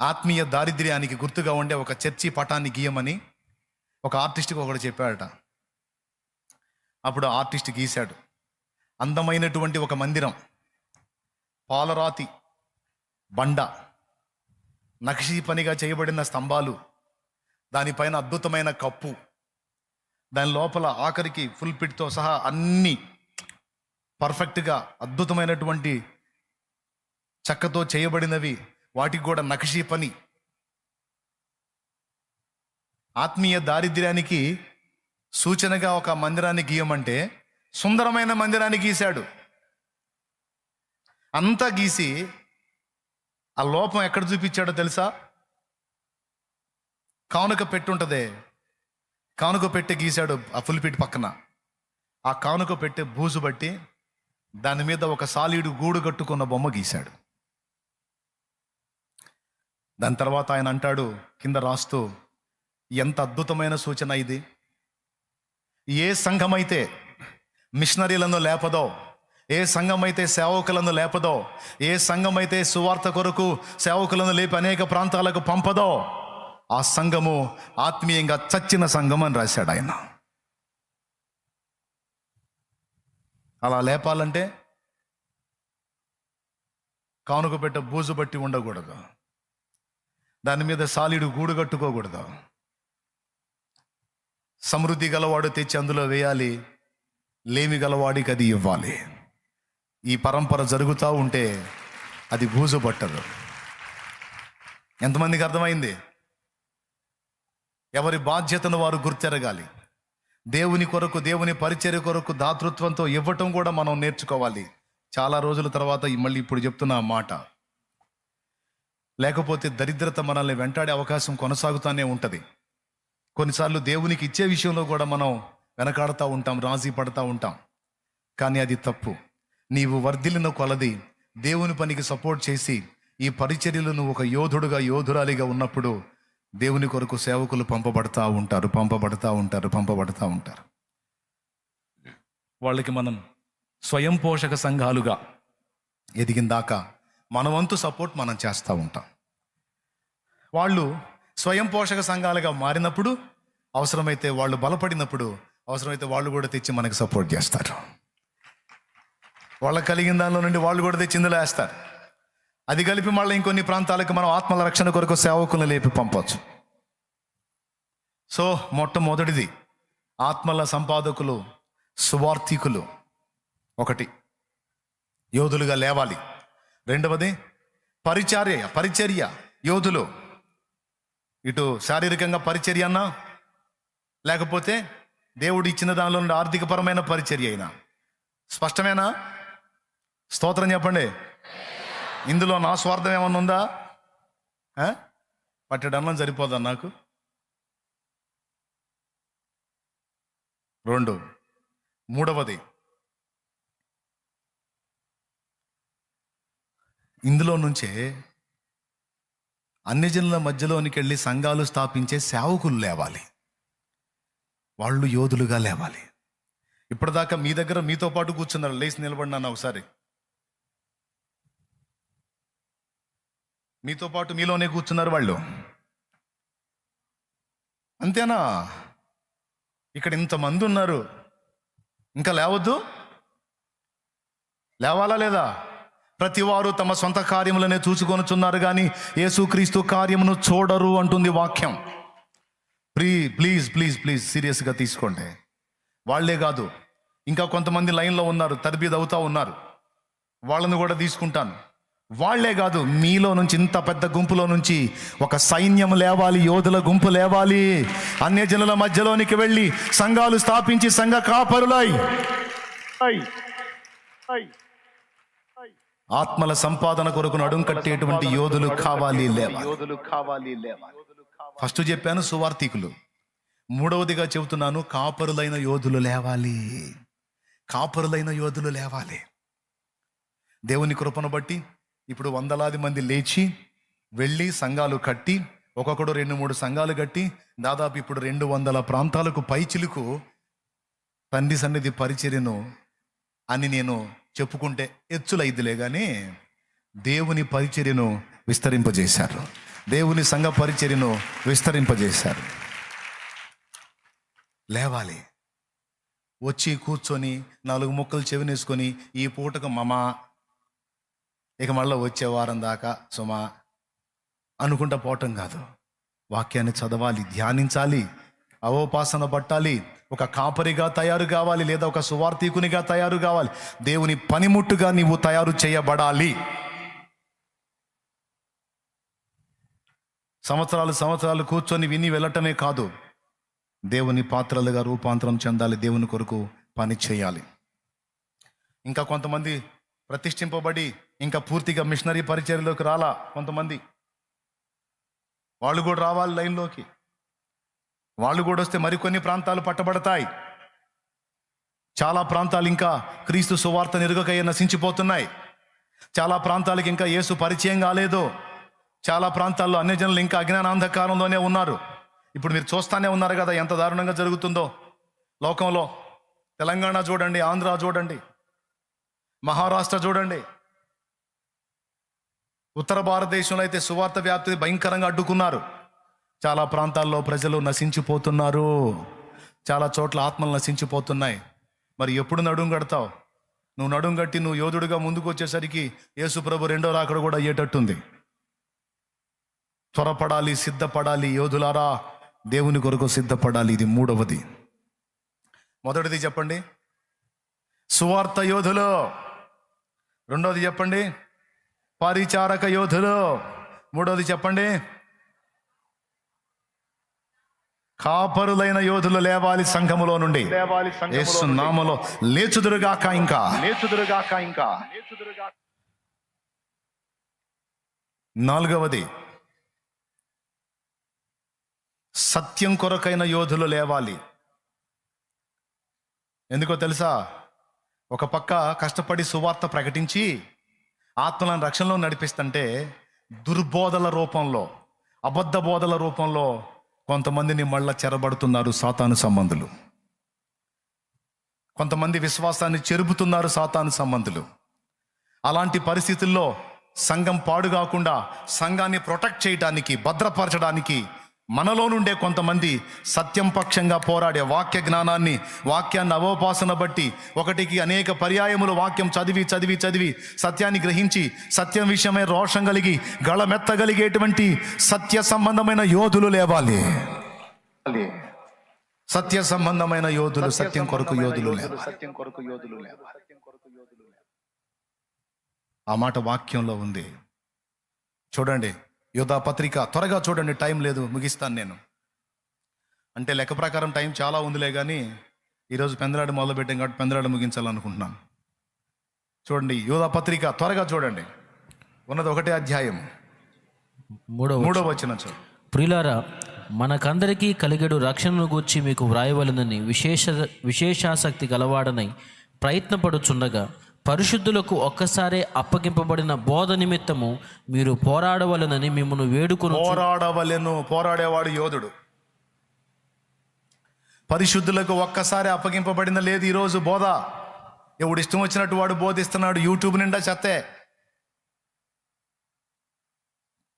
ఆత్మీయ దారిద్ర్యానికి గుర్తుగా ఉండే ఒక చర్చి పటాన్ని గీయమని ఒక ఆర్టిస్ట్కి ఒకడు చెప్పాడట. అప్పుడు ఆర్టిస్ట్ గీశాడు. అందమైనటువంటి ఒక మందిరం, పాలరాతి బండ, నక్షీ పనిగా చేయబడిన స్తంభాలు, దానిపైన అద్భుతమైన కప్పు, దాని లోపల ఆఖరికి ఫుల్ పిట్తో సహా అన్నీ పర్ఫెక్ట్గా అద్భుతమైనటువంటి చెక్కతో చేయబడినవి, వాటికి కూడా నక్షీ పని. ఆత్మీయ దారిద్ర్యానికి సూచనగా ఒక మందిరాన్ని గీయమంటే సుందరమైన మందిరాన్ని గీశాడు. అంతా గీసి ఆ లోపం ఎక్కడ చూపించాడో తెలుసా? కానుక పెట్టి ఉంటుందే, కానుక పెట్టి గీశాడు ఆ ఫుల్పిట్ పక్కన. ఆ కానుక పెట్టే బూజు బట్టి దాని మీద ఒక సాలీడు గూడు కట్టుకున్న బొమ్మ గీశాడు. దాని తర్వాత ఆయన అంటాడు కింద రాస్తూ, ఎంత అద్భుతమైన సూచన ఇది! ఏ సంఘమైతే మిషనరీలను లేపదో, ఏ సంఘమైతే సేవకులను లేపదో, ఏ సంఘమైతే సువార్త కొరకు సేవకులను లేపి అనేక ప్రాంతాలకు పంపదో, ఆ సంఘము ఆత్మీయంగా చచ్చిన సంఘం అని రాశాడు ఆయన. అలా లేపాలంటే కానుక పెట్ట బూజు బట్టి ఉండకూడదు, దాని మీద సాలీడు గూడు కట్టుకోకూడదు. సమృద్ధి గలవాడు తెచ్చి అందులో వేయాలి, లేమి గలవాడికి అది ఇవ్వాలి. ఈ పరంపర జరుగుతూ ఉంటే అది బూజు పట్టదు. ఎంతమందికి అర్థమైంది? ఎవరి బాధ్యతను వారు గుర్తెరగాలి. దేవుని కొరకు, దేవుని పరిచర్య కొరకు దాతృత్వంతో ఇవ్వటం కూడా మనం నేర్చుకోవాలి. చాలా రోజుల తర్వాత మళ్ళీ ఇప్పుడు చెప్తున్న మాట, లేకపోతే దరిద్రత మనల్ని వెంటాడే అవకాశం కొనసాగుతూనే ఉంటుంది. కొన్నిసార్లు దేవునికి ఇచ్చే విషయంలో కూడా మనం వెనకాడుతూ ఉంటాం, రాజీ పడుతూ ఉంటాం. కానీ అది తప్పు. నీవు వర్ధిల్లిన కొలది దేవుని పనికి సపోర్ట్ చేసి ఈ పరిచర్యలు నువ్వు ఒక యోధుడుగా, యోధురాలిగా ఉన్నప్పుడు దేవుని కొరకు సేవకులు పంపబడతా ఉంటారు. వాళ్ళకి మనం స్వయం పోషక సంఘాలుగా ఎదిగిన దాకా మన వంతు సపోర్ట్ మనం చేస్తూ ఉంటాం. వాళ్ళు స్వయం పోషక సంఘాలుగా మారినప్పుడు, అవసరమైతే వాళ్ళు బలపడినప్పుడు, అవసరమైతే వాళ్ళు కూడా తెచ్చి మనకి సపోర్ట్ చేస్తారు. వాళ్ళకి కలిగిన దానిలో నుండి వాళ్ళు కూడా తెచ్చి ఇందులో వేస్తారు. అది కలిపి మళ్ళీ ఇంకొన్ని ప్రాంతాలకు మనం ఆత్మల రక్షణ కొరకు సేవకులను లేపి పంపవచ్చు. సో మొట్టమొదటిది ఆత్మల సంపాదకులు, సువార్థికులు ఒకటి యోధులుగా లేవాలి. రెండవది పరిచర్య యోధులు. ఇటు శారీరకంగా పరిచర్య అన్నా, లేకపోతే దేవుడు ఇచ్చిన దానిలో నుండి ఆర్థికపరమైన పరిచర్య అయినా. స్పష్టమేనా? స్తోత్రం చెప్పండి. ఇందులో నా స్వార్థం ఏమన్నా ఉందా? పట్టెడన్నం సరిపోదా నాకు? మూడవది, ఇందులో నుంచే అన్ని జనుల మధ్యలోనికి వెళ్ళి సంఘాలు స్థాపించే సేవకులు లేవాలి. వాళ్ళు యోధులుగా లేవాలి. ఇప్పటిదాకా మీ దగ్గర మీతో పాటు కూర్చున్నారు, లేచి నిలబడినాను ఒకసారి. మీతో పాటు మీలోనే కూర్చున్నారు వాళ్ళు, అంతేనా? ఇక్కడ ఇంతమంది ఉన్నారు, ఇంకా లేవద్దు? లేవాలా లేదా? ప్రతి వారు తమ సొంత కార్యములనే చూసుకొనుచున్నారు కానీ యేసుక్రీస్తు కార్యమును చూడరు అంటుంది వాక్యం. ప్లీజ్ సీరియస్గా తీసుకోండి. వాళ్లే కాదు, ఇంకా కొంతమంది లైన్లో ఉన్నారు, తరబీదు అవుతా ఉన్నారు, వాళ్ళని కూడా తీసుకుంటాను. వాళ్లే కాదు, మీలో నుంచి, ఇంత పెద్ద గుంపులో నుంచి ఒక సైన్యం లేవాలి, యోధుల గుంపు లేవాలి. అన్యజనుల మధ్యలోనికి వెళ్ళి సంఘాలు స్థాపించి సంఘ కాపరులై ఆత్మల సంపాదన కొరకు నడుం కట్టేటువంటి యోధులు కావాలి, లేవాలి. ఫస్ట్ చెప్పాను సువార్థికులు, మూడవదిగా చెబుతున్నాను కాపరులైన యోధులు లేవాలి. దేవుని కృపను బట్టి ఇప్పుడు వందలాది మంది లేచి వెళ్ళి సంఘాలు కట్టి, ఒక్కొక్కడు 2-3 సంఘాలు కట్టి, దాదాపు ఇప్పుడు 200 ప్రాంతాలకు పైచిలుకు తండ్రి సన్నిధి పరిచర్యను అని నేను చెప్పుకుంటే ఎచ్చులైద్దిలే కానీ దేవుని పరిచర్యను విస్తరింపజేశారు. దేవుని సంఘ పరిచర్యను విస్తరింపజేశారు. లేవాలి, వచ్చి కూర్చొని 4 ముక్కలు చెవినేసుకొని ఈ పూటకు మమా, ఇక మళ్ళీ వచ్చే వారం దాకా సుమా అనుకుంటా పోవటం కాదు. వాక్యాన్ని చదవాలి, ధ్యానించాలి, అవోపాసన పట్టాలి, ఒక కాపరిగా తయారు కావాలి, లేదా ఒక సువార్థికునిగా తయారు కావాలి. దేవుని పనిముట్టుగా నీవు తయారు చేయబడాలి. సంవత్సరాలు కూర్చొని విని వెళ్ళటమే కాదు, దేవుని పాత్రలుగా రూపాంతరం చెందాలి, దేవుని కొరకు పని చేయాలి. ఇంకా కొంతమంది ప్రతిష్ఠింపబడి ఇంకా పూర్తిగా మిషనరీ పరిచర్యలోకి రాలా కొంతమంది, వాళ్ళు కూడా రావాలి లైన్లోకి. వాళ్ళు కూడా వస్తే మరికొన్ని ప్రాంతాలు పట్టబడతాయి. చాలా ప్రాంతాలు ఇంకా క్రీస్తు సువార్త ఎరుగకయ్యే నశించిపోతున్నాయి. చాలా ప్రాంతాలకు ఇంకా యేసు పరిచయం కాలేదు. చాలా ప్రాంతాల్లో అన్యజనులు ఇంకా అజ్ఞానాంధకారంలోనే ఉన్నారు. ఇప్పుడు మీరు చూస్తానే ఉన్నారు కదా ఎంత దారుణంగా జరుగుతుందో లోకంలో. తెలంగాణ చూడండి, ఆంధ్ర చూడండి, మహారాష్ట్ర చూడండి. ఉత్తర భారతదేశంలో అయితే సువార్త వ్యాప్తి భయంకరంగా అడ్డుకున్నారు. చాలా ప్రాంతాల్లో ప్రజలు నశించిపోతున్నారు. చాలా చోట్ల ఆత్మలు నశించిపోతున్నాయి. మరి ఎప్పుడు నడుం కడతావు? నువ్వు నడుం కట్టి నువ్వు యోధుడిగా ముందుకు వచ్చేసరికి యేసు ప్రభు రెండో రాకడ కూడా అయ్యేటట్టుంది. త్వరపడాలి, సిద్ధపడాలి. యోధులారా, దేవుని కొరకు సిద్ధపడాలి. ఇది మూడవది. మొదటిది చెప్పండి, సువార్త యోధులు. రెండోది చెప్పండి, పరిచారక యోధులు. మూడోది చెప్పండి, కాపరులైన యోధులు లేవాలి సంఘములో నుండి. యేసు నామములో లేచుదురుగాక. ఇంకా నాలుగవది, సత్యం కొరకైన యోధులు లేవాలి. ఎందుకో తెలుసా? ఒక పక్క కష్టపడి సువార్త ప్రకటించి ఆత్మలను రక్షణలో నడిపిస్తుంటే దుర్బోధల రూపంలో, అబద్ధ బోధల రూపంలో కొంతమందిని మళ్ళా చెరబడుతున్నారు సాతాను సంబంధులు. కొంతమంది విశ్వాసాన్ని చెరుపుతున్నారు సాతాను సంబంధులు. అలాంటి పరిస్థితుల్లో సంఘం పాడు కాకుండా సంఘాన్ని ప్రొటెక్ట్ చేయడానికి, భద్రపరచడానికి మనలో నుండే కొంతమంది సత్యం పక్షంగా పోరాడే, వాక్య జ్ఞానాన్ని, వాక్యాన్ని అవోపాసన బట్టి ఒకటికి అనేక పర్యాయములు వాక్యం చదివి సత్యాన్ని గ్రహించి సత్యం విషయమై రోషం కలిగి గళమెత్తగలిగేటువంటి సత్య సంబంధమైన యోధులు లేవాలి. సత్య సంబంధమైన యోధులు, సత్యం కొరకు యోధులు లేవాలి. ఆ మాట వాక్యంలో ఉంది. చూడండి, యోధా పత్రిక, త్వరగా చూడండి, టైం లేదు, ముగిస్తాను నేను. అంటే లెక్క ప్రకారం టైం చాలా ఉందిలే, కానీ ఈరోజు పెందలాడు మొదలుపెట్టాం కాబట్టి పెందలాడు ముగించాలనుకుంటున్నాను. చూడండి, యోధా పత్రిక త్వరగా చూడండి. ఉన్నది 1వ అధ్యాయం 3వ వచనం. ప్రియులారా, మనకందరికీ కలిగెడు రక్షణను గూర్చి మీకు వ్రాయవలనని విశేషాసక్తి గలవాడనై ప్రయత్నపడుచుండగా పరిశుద్ధులకు ఒక్కసారే అప్పగింపబడిన బోధ నిమిత్తము మీరు పోరాడవలనని మిమ్మల్ని వేడుకొని. పోరాడేవాడు యోధుడు. పరిశుద్ధులకు ఒక్కసారి అప్పగింపబడిన లేదు ఈరోజు బోధ. ఎవడు ఇష్టం వచ్చినట్టు వాడు బోధిస్తున్నాడు. యూట్యూబ్ నిండా చెత్తే.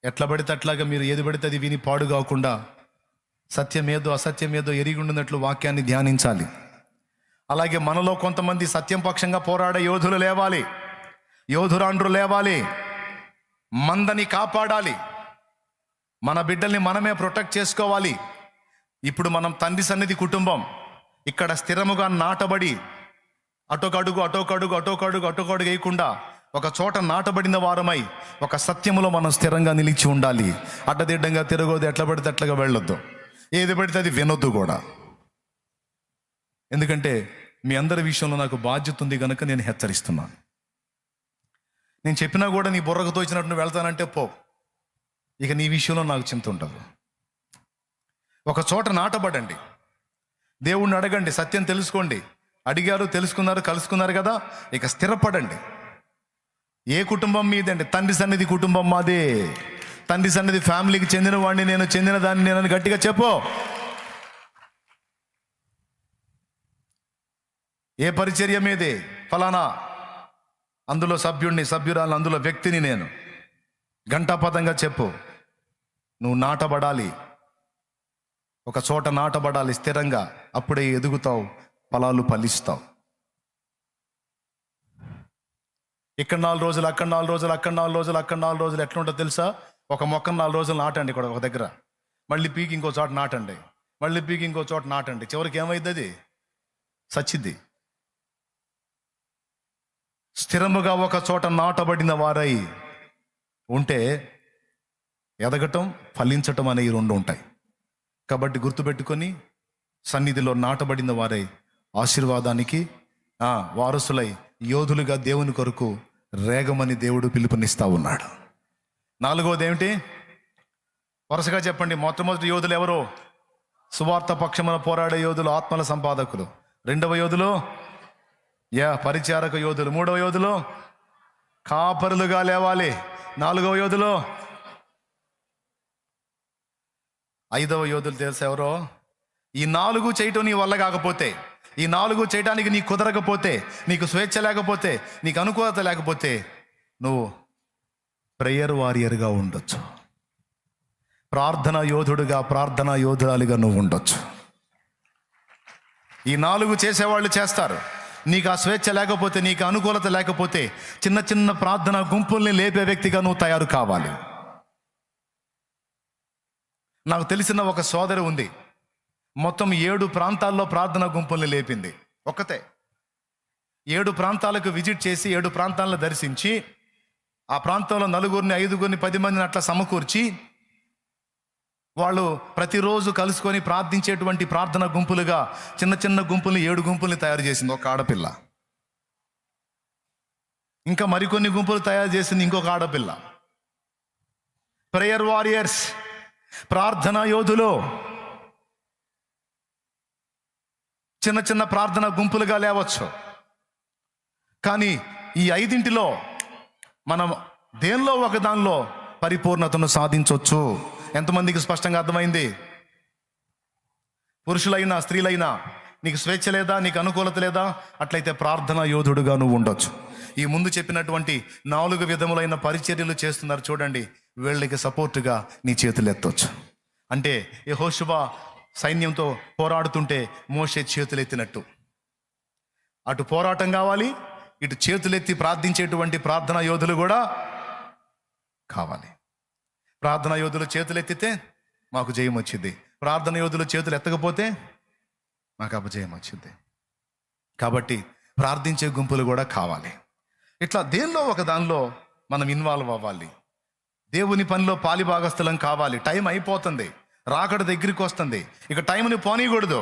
ఎట్లా పడితే అట్లాగా మీరు ఏది పడితే అది విని పాడు కాకుండా సత్యమేదో అసత్యమేదో ఎరిగుండున్నట్లు వాక్యాన్ని ధ్యానించాలి. అలాగే మనలో కొంతమంది సత్యం పక్షంగా పోరాడే యోధులు లేవాలి, యోధురాండ్రు లేవాలి. మందని కాపాడాలి, మన బిడ్డల్ని మనమే ప్రొటెక్ట్ చేసుకోవాలి. ఇప్పుడు మనం తండ్రి సన్నిధి కుటుంబం ఇక్కడ స్థిరముగా నాటబడి అటొకడుగు వేయకుండా ఒక చోట నాటబడిన వారమై ఒక సత్యములో మనం స్థిరంగా నిలిచి ఉండాలి. అడ్డదిడ్డంగా తిరగొద్దు, ఎట్లా పడితే అట్లాగా వెళ్ళొద్దు, ఏది పడితే అది వినొద్దు కూడా. ఎందుకంటే మీ అందరి విషయంలో నాకు బాధ్యత ఉంది కనుక నేను హెచ్చరిస్తున్నాను. నేను చెప్పినా కూడా నీ బుర్రకు తోచినట్టు నువ్వు వెళ్తానంటే పో, ఇక నీ విషయంలో నాకు చింత ఉంటుంది. ఒక చోట నాటబడండి, దేవుణ్ణి అడగండి, సత్యం తెలుసుకోండి. అడిగారు, తెలుసుకున్నారు, కలుసుకున్నారు కదా, ఇక స్థిరపడండి. ఏ కుటుంబం మీదండి? తండ్రి సన్నిధి కుటుంబం మాదే. తండ్రి సన్నిధి ఫ్యామిలీకి చెందిన వాడిని, నేను చెందిన దాన్ని నేను గట్టిగా చెప్పు. ఏ పరిచర్య మీదే? ఫలానా, అందులో సభ్యుడిని, సభ్యురాలను, అందులో వ్యక్తిని నేను. ఘంటాపథంగా చెప్పు. నువ్వు నాటబడాలి, ఒక చోట నాటబడాలి స్థిరంగా. అప్పుడే ఎదుగుతావు, ఫలాలు ఫలిస్తావు. ఇక్కడ 4 రోజులు, అక్కడ 4 రోజులు, అక్కడ 4 రోజులు, అక్కడ 4 రోజులు ఎట్లా ఉంటుందో తెలుసా? ఒక మొక్కను 4 రోజులు నాటండి ఇక్కడ ఒక దగ్గర, మళ్ళీ పీకి ఇంకో చోట నాటండి, మళ్ళీ పీకి ఇంకో చోట నాటండి. చివరికి ఏమైంది? అది సచ్చిద్ది. స్థిరముగా ఒక చోట నాటబడిన వారై ఉంటే ఎదగటం, ఫలించటం అనే ఈ 2 ఉంటాయి. కాబట్టి గుర్తుపెట్టుకొని సన్నిధిలో నాటబడిన వారై ఆశీర్వాదానికి వారసులై యోధులుగా దేవుని కొరకు రేగమని దేవుడు పిలుపునిస్తా ఉన్నాడు. 4వది ఏమిటి? వరుసగా చెప్పండి. మొట్టమొదటి యోధులు ఎవరు? సువార్త పక్షమున పోరాడే యోధులు, ఆత్మల సంపాదకులు. 2వ యోధులు పరిచారక యోధులు. 3వ యోధులు కాపరులుగా లేవాలి. 4వ యోధులు 5వ యోధులు తెలుసు ఎవరో? ఈ 4 చేయటం నీ వల్ల కాకపోతే, ఈ 4 చేయడానికి నీకు కుదరకపోతే, నీకు స్వేచ్ఛ లేకపోతే, నీకు అనుకూలత లేకపోతే, నువ్వు ప్రేయర్ వారియర్గా ఉండొచ్చు, ప్రార్థనా యోధుడుగా, ప్రార్థనా యోధురాలిగా నువ్వు ఉండొచ్చు. ఈ 4 చేసేవాళ్ళు చేస్తారు. నీకు ఆ స్వేచ్ఛ లేకపోతే, నీకు అనుకూలత లేకపోతే, చిన్న చిన్న ప్రార్థనా గుంపుల్ని లేపే వ్యక్తిగా నువ్వు తయారు కావాలి. నాకు తెలిసిన ఒక సోదరి ఉంది, మొత్తం 7 ప్రాంతాల్లో ప్రార్థనా గుంపుల్ని లేపింది. ఒక్కతే 7 ప్రాంతాలకు విజిట్ చేసి 7 ప్రాంతాలను దర్శించి, ఆ ప్రాంతంలో 4, 5, 10 మందిని అట్లా సమకూర్చి, వాళ్ళు ప్రతిరోజు కలుసుకొని ప్రార్థించేటువంటి ప్రార్థన గుంపులుగా చిన్న చిన్న గుంపుల్ని 7 గుంపుల్ని తయారు చేసింది ఒక ఆడపిల్ల. ఇంకా మరికొన్ని గుంపులు తయారు చేసింది ఇంకొక ఆడపిల్ల. ప్రేయర్ వారియర్స్, ప్రార్థనా యోధులు, చిన్న చిన్న ప్రార్థన గుంపులుగా లేవచ్చు. కానీ ఈ 5 మనం దేనిలో ఒక దానిలో పరిపూర్ణతను సాధించవచ్చు. ఎంతమందికి స్పష్టంగా అర్థమైంది? పురుషులైనా స్త్రీలైనా నీకు స్వేచ్ఛ లేదా, నీకు అనుకూలత లేదా, అట్లయితే ప్రార్థనా యోధుడుగా నువ్వు ఉండొచ్చు. ఈ ముందు చెప్పినటువంటి 4 విధములైన పరిచర్యలు చేస్తున్నారు చూడండి, వీళ్ళకి సపోర్టుగా నీ చేతులు ఎత్తవచ్చు. అంటే యెహోషువ సైన్యంతో పోరాడుతుంటే మోషే చేతులెత్తినట్టు, అటు పోరాటం కావాలి, ఇటు చేతులెత్తి ప్రార్థించేటువంటి ప్రార్థనా యోధులు కూడా కావాలి. ప్రార్థనా యోధులు చేతులెత్తితే మాకు జయం వచ్చింది, ప్రార్థన యోధులు చేతులు ఎత్తకపోతే మాకు అపజయం వచ్చింది. కాబట్టి ప్రార్థించే గుంపులు కూడా కావాలి. ఇట్లా దేనిలో ఒక దానిలో మనం ఇన్వాల్వ్ అవ్వాలి. దేవుని పనిలో పాలిభాగస్థలం కావాలి. టైం అయిపోతుంది, రాకడ దగ్గరికి వస్తుంది, ఇక టైంని పోనీయకూడదు.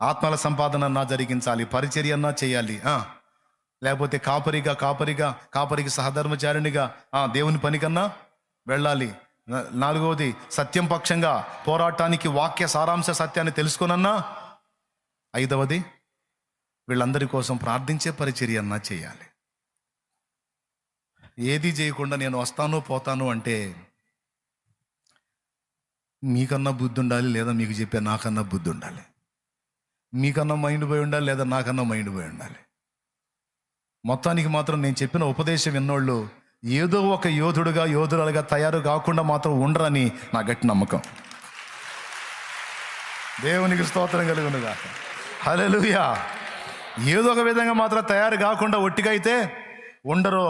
ఆత్మల సంపాదన అన్నా జరిగించాలి, పరిచర్య అన్నా చేయాలి. లేకపోతే కాపరికి సహధర్మచారిణిగా దేవుని పనికన్నా వెళ్ళాలి. 4వది సత్యం పక్షంగా పోరాటానికి వాక్య సారాంశ సత్యాన్ని తెలుసుకొనన్నా. 5వది వీళ్ళందరి కోసం ప్రార్థించే పరిచర్య అన్నా చేయాలి. ఏది చేయకుండా నేను వస్తాను పోతాను అంటే మీకన్నా బుద్ధి ఉండాలి, లేదా మీకు చెప్పే నాకన్నా బుద్ధి ఉండాలి. మీకన్నా మైండ్ పోయి ఉండాలి, లేదా నాకన్నా మైండ్ పోయి ఉండాలి. మొత్తానికి మాత్రం నేను చెప్పిన ఉపదేశం విన్నోళ్ళు ఏదో ఒక యోధుడుగా, యోధురాలుగా తయారు కాకుండా మాత్రం ఉండరని నా గట్టి నమ్మకం. దేవునికి స్తోత్రం కలుగునుగాక. హల్లెలూయా. ఏదో ఒక విధంగా మాత్రం తయారు కాకుండా ఒట్టిగా అయితే ఉండరు.